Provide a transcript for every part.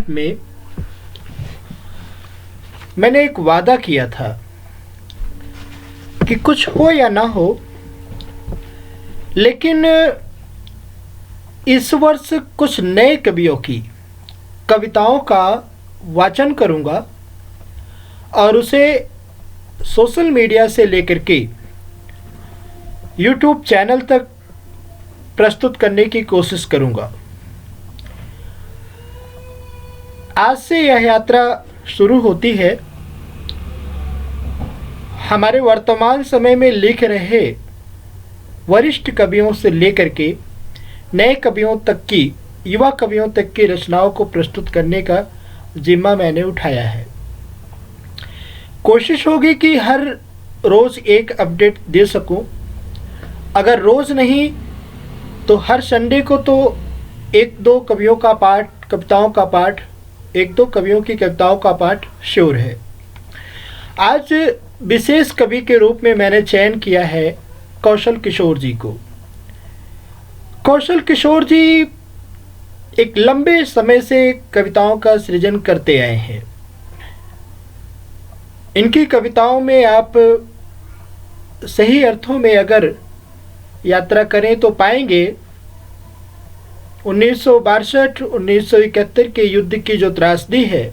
में मैंने एक वादा किया था कि कुछ हो या ना हो, लेकिन इस वर्ष कुछ नए कवियों की कविताओं का वाचन करूंगा और उसे सोशल मीडिया से लेकर के यूट्यूब चैनल तक प्रस्तुत करने की कोशिश करूंगा। आज से यह यात्रा शुरू होती है। हमारे वर्तमान समय में लिख रहे वरिष्ठ कवियों से लेकर के नए कवियों तक की, युवा कवियों तक की रचनाओं को प्रस्तुत करने का जिम्मा मैंने उठाया है। कोशिश होगी कि हर रोज़ एक अपडेट दे सकूं। अगर रोज़ नहीं तो हर संडे को तो एक दो कवियों का पाठ, कविताओं का पाठ, एक दो कवियों की कविताओं का पाठ श्योर है। आज विशेष कवि के रूप में मैंने चयन किया है कौशल किशोर जी को। कौशल किशोर जी एक लंबे समय से कविताओं का सृजन करते आए हैं। इनकी कविताओं में आप सही अर्थों में अगर यात्रा करें तो पाएंगे 1962-1971 के युद्ध की जो त्रासदी है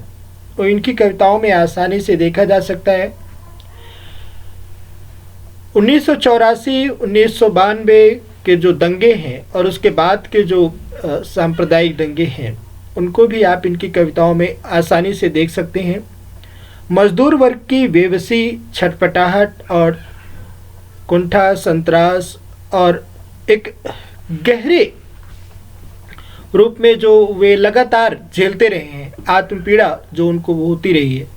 वो इनकी कविताओं में आसानी से देखा जा सकता है। 1984-1992 के जो दंगे हैं और उसके बाद के जो सांप्रदायिक दंगे हैं उनको भी आप इनकी कविताओं में आसानी से देख सकते हैं। मजदूर वर्ग की बेबसी, छटपटाहट और कुंठा, संतरास और एक गहरे रूप में जो वे लगातार झेलते रहे हैं, आत्मपीड़ा जो उनको होती रही है,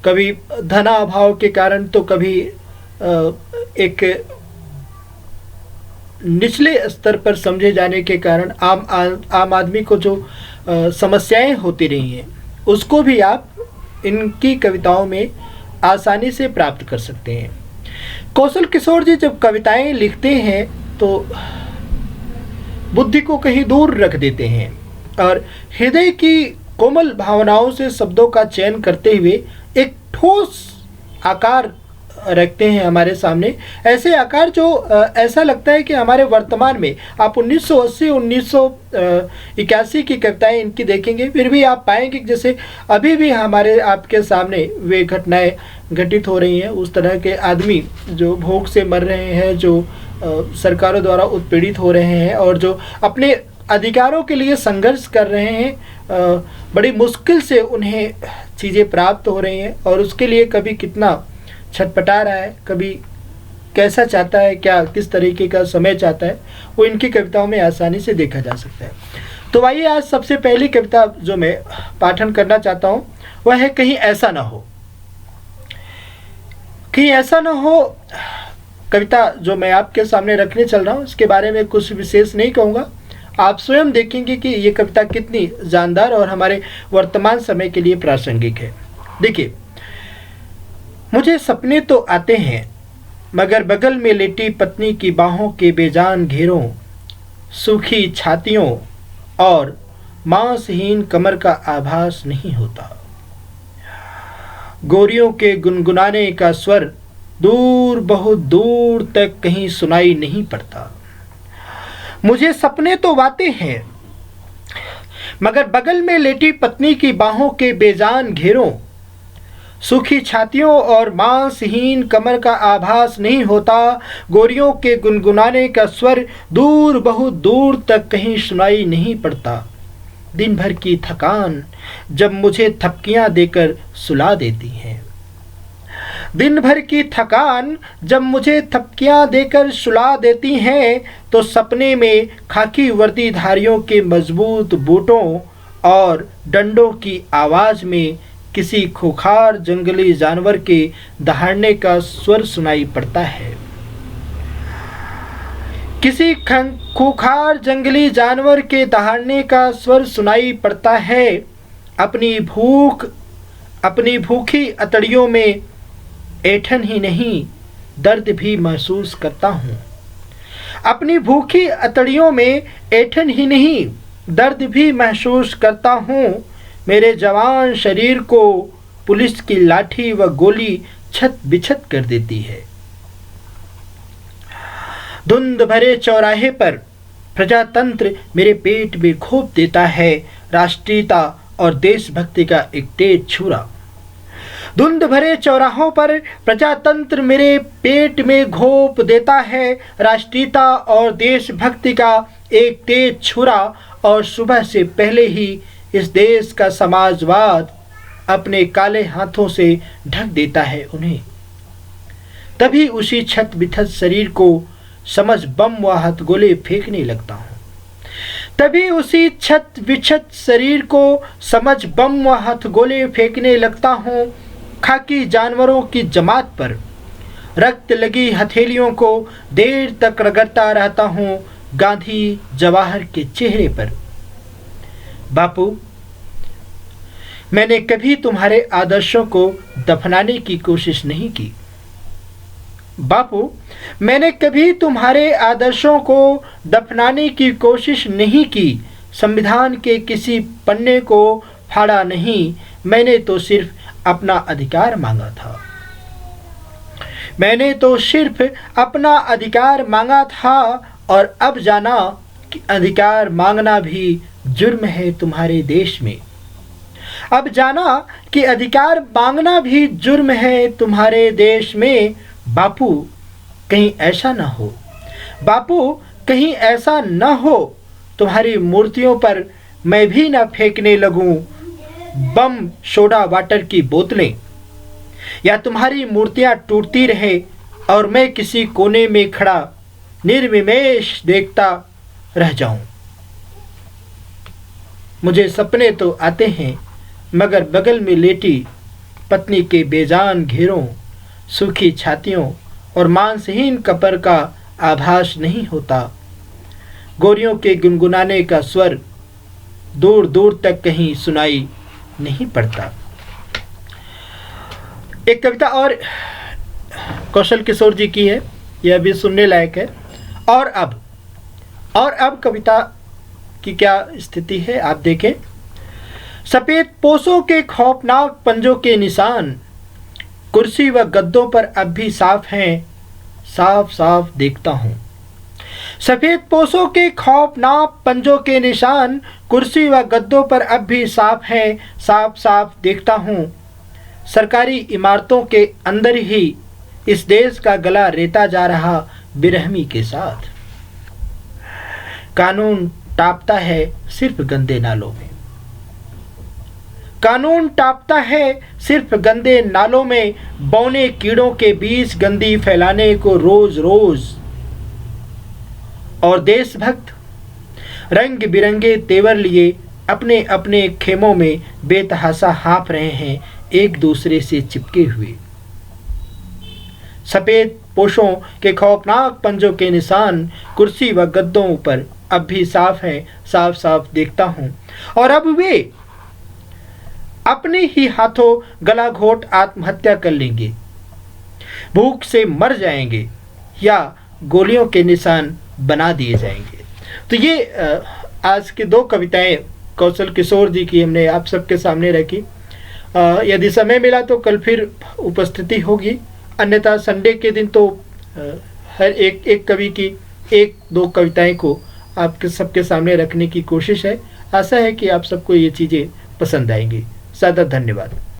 कभी धनाभाव के कारण तो कभी एक निचले स्तर पर समझे जाने के कारण आम आदमी को जो समस्याएं होती रही हैं उसको भी आप इनकी कविताओं में आसानी से प्राप्त कर सकते हैं। कौशल किशोर जी जब कविताएं लिखते हैं तो बुद्धि को कहीं दूर रख देते हैं और हृदय की कोमल भावनाओं से शब्दों का चयन करते हुए एक ठोस आकार रखते हैं हमारे सामने। ऐसे आकार जो ऐसा लगता है कि हमारे वर्तमान में आप 1980-1981 की कविताएं इनकी देखेंगे, फिर भी आप पाएंगे कि जैसे अभी भी हमारे आपके सामने वे घटनाएं घटित हो रही हैं। उस तरह के आदमी जो भूख से मर रहे हैं, जो सरकारों द्वारा उत्पीड़ित हो रहे हैं और जो अपने अधिकारों के लिए संघर्ष कर रहे हैं, बड़ी मुश्किल से उन्हें चीज़ें प्राप्त हो रही हैं और उसके लिए कभी कितना छटपटा रहा है, कभी कैसा चाहता है, क्या किस तरीके का समय चाहता है, वो इनकी कविताओं में आसानी से देखा जा सकता है। तो आइए आज सबसे पहली कविता जो मैं पाठन करना चाहता हूँ वह है कहीं ऐसा ना हो। कहीं ऐसा ना हो कविता जो मैं आपके सामने रखने चल रहा हूँ, इसके बारे में कुछ विशेष नहीं कहूँगा। आप स्वयं देखेंगे कि ये कविता कितनी जानदार और हमारे वर्तमान समय के लिए प्रासंगिक है। देखिए, मुझे सपने तो आते हैं मगर बगल में लेटी पत्नी की बाहों के बेजान घेरों, सूखी छातियों और मांसहीन कमर का आभास नहीं होता। गोरियों के गुनगुनाने का स्वर दूर, बहुत दूर तक कहीं सुनाई नहीं पड़ता। मुझे सपने तो आते हैं मगर बगल में लेटी पत्नी की बाहों के बेजान घेरों, सूखी छातियों और मांसहीन कमर का आभास नहीं होता। गोरियों के गुनगुनाने का स्वर दूर, बहुत दूर तक कहीं सुनाई नहीं पड़ता। दिन भर की थकान जब मुझे थपकियां देकर सुला देती हैं, दिन भर की थकान जब मुझे थपकियां देकर सुला देती हैं तो सपने में खाकी वर्दीधारियों के मजबूत बूटों और डंडों की आवाज़ में किसी खूंखार जंगली जानवर के दहाड़ने का स्वर सुनाई पड़ता है। किसी खूंखार जंगली जानवर के दहाड़ने का स्वर सुनाई पड़ता है। अपनी भूखी अतड़ियों में ऐंठन ही नहीं दर्द भी महसूस करता हूँ। अपनी भूखी अतड़ियों में ऐंठन ही नहीं दर्द भी महसूस करता हूँ। मेरे जवान शरीर को पुलिस की लाठी व गोली छत बिछत कर देती है। धुंध भरे चौराहे पर प्रजातंत्र मेरे पेट में घोंप देता है राष्ट्रीयता और देशभक्ति का एक तेज छुरा। धुंध भरे चौराहों पर प्रजातंत्र मेरे पेट में घोंप देता है राष्ट्रीयता और देशभक्ति का एक तेज छुरा, और सुबह से पहले ही इस देश का समाजवाद अपने काले हाथों से ढक देता है उन्हें। तभी उसी छत बिछत शरीर को समझ बम व हथगोले फेंकने लगता हूँ। तभी उसी छत बिछत शरीर को समझ बम व हथगोले फेंकने लगता हूँ। खाकी जानवरों की जमात पर रक्त लगी हथेलियों को देर तक रगड़ता रहता हूँ गांधी जवाहर के चेहरे पर। बापू, मैंने कभी तुम्हारे आदर्शों को दफनाने की कोशिश नहीं की। बापू, मैंने कभी तुम्हारे आदर्शों को दफनाने की कोशिश नहीं की। संविधान के किसी पन्ने को फाड़ा नहीं, मैंने तो सिर्फ अपना अधिकार मांगा था। मैंने तो सिर्फ अपना अधिकार मांगा था, और अब जाना कि अधिकार मांगना भी जुर्म है तुम्हारे देश में। अब जाना कि अधिकार मांगना भी जुर्म है तुम्हारे देश में। बापू, कहीं ऐसा न हो, बापू कहीं ऐसा न हो तुम्हारी मूर्तियों पर मैं भी न फेंकने लगूं बम सोडा वाटर की बोतलें, या तुम्हारी मूर्तियां टूटती रहे और मैं किसी कोने में खड़ा निर्विमेष देखता रह जाऊं। मुझे सपने तो आते हैं, मगर बगल में लेटी पत्नी के बेजान घेरों, सूखी छातियों और मांसहीन कपर का आभास नहीं होता। गोरियों के गुनगुनाने का स्वर दूर दूर तक कहीं सुनाई नहीं पड़ता। एक कविता और कौशल किशोर जी की है, यह भी सुनने लायक है। और अब कविता की क्या स्थिति है आप देखें। सफेद पोशों के खौफनाक पंजों के निशान कुर्सी व गद्दों पर अब भी साफ हैं, साफ साफ देखता हूँ। सफेद पोशों के खौफनाक पंजों के निशान कुर्सी व गद्दों पर अब भी साफ हैं, साफ साफ देखता हूँ। सरकारी इमारतों के अंदर ही इस देश का गला रेता जा रहा बेरहमी के साथ। कानून टापता है सिर्फ गंदे नालों में। कानून टापता है सिर्फ गंदे नालों में, बौने कीड़ों के बीच गंदी फैलाने को रोज रोज। और देशभक्त रंग बिरंगे तेवर लिए अपने अपने खेमों में बेतहासा हाँफ रहे हैं, एक दूसरे से चिपके हुए। सफेद पोशों के खौफनाक पंजों के निशान कुर्सी व गद्दों पर अब भी साफ है, साफ साफ देखता हूं। और अब वे अपने ही हाथों गला घोट आत्महत्या कर लेंगे, भूख से मर जाएंगे या गोलियों के निशान बना दिए जाएंगे। तो ये आज की दो कविताएं कौशल किशोर जी की हमने आप सबके सामने रखी। यदि समय मिला तो कल फिर उपस्थिति होगी, अन्यथा संडे के दिन तो हर एक कवि की एक दो कविताएं को आपके सबके सामने रखने की कोशिश है। आशा है कि आप सबको ये चीज़ें पसंद आएंगी। ज़्यादा धन्यवाद।